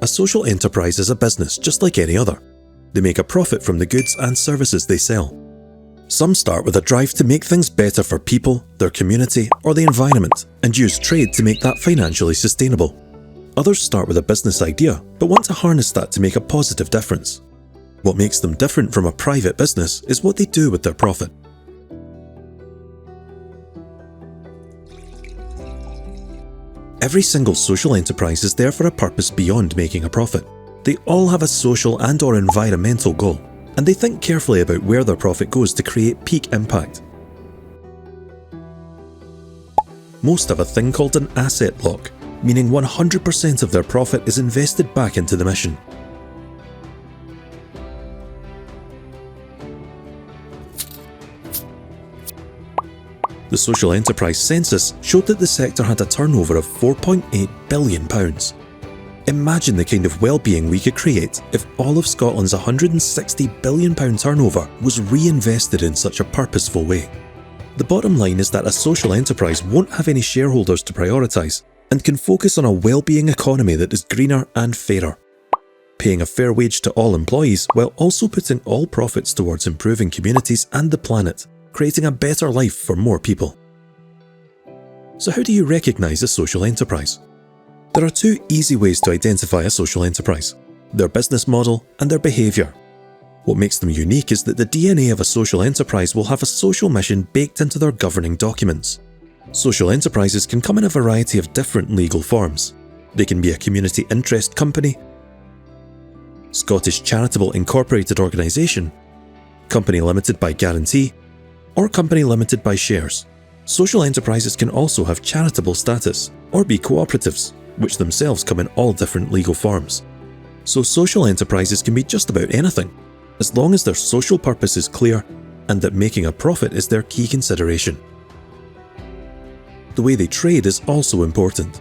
A social enterprise is a business just like any other. They make a profit from the goods and services they sell. Some start with a drive to make things better for people, their community, or the environment, and use trade to make that financially sustainable. Others start with a business idea, but want to harness that to make a positive difference. What makes them different from a private business is what they do with their profit. Every single social enterprise is there for a purpose beyond making a profit. They all have a social and/or environmental goal, and they think carefully about where their profit goes to create peak impact. Most have a thing called an asset lock, meaning 100% of their profit is invested back into the mission. The social enterprise census showed that the sector had a turnover of £4.8 billion. Imagine the kind of well-being we could create if all of Scotland's £160 billion turnover was reinvested in such a purposeful way. The bottom line is that a social enterprise won't have any shareholders to prioritise and can focus on a well-being economy that is greener and fairer, paying a fair wage to all employees while also putting all profits towards improving communities and the planet, creating a better life for more people. So how do you recognise a social enterprise? There are two easy ways to identify a social enterprise: their business model and their behaviour. What makes them unique is that the DNA of a social enterprise will have a social mission baked into their governing documents. Social enterprises can come in a variety of different legal forms. They can be a community interest company, Scottish Charitable Incorporated Organisation, Company Limited by Guarantee, or Company Limited by Shares. Social enterprises can also have charitable status, or be cooperatives, which themselves come in all different legal forms. So social enterprises can be just about anything, as long as their social purpose is clear and that making a profit is their key consideration. The way they trade is also important.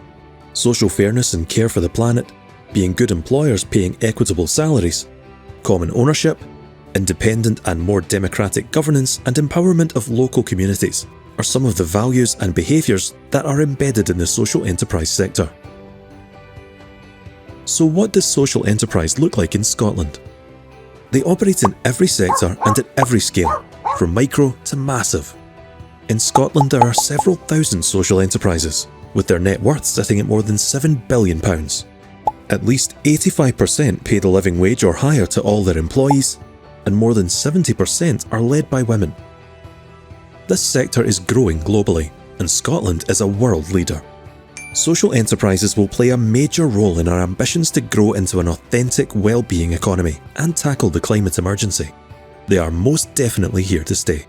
Social fairness and care for the planet, being good employers paying equitable salaries, common ownership, independent and more democratic governance, and empowerment of local communities are some of the values and behaviours that are embedded in the social enterprise sector. So what does social enterprise look like in Scotland? They operate in every sector and at every scale, from micro to massive. In Scotland there are several thousand social enterprises, with their net worth sitting at more than £7 billion. At least 85% pay the living wage or higher to all their employees, and more than 70% are led by women. This sector is growing globally, and Scotland is a world leader. Social enterprises will play a major role in our ambitions to grow into an authentic well-being economy and tackle the climate emergency. They are most definitely here to stay.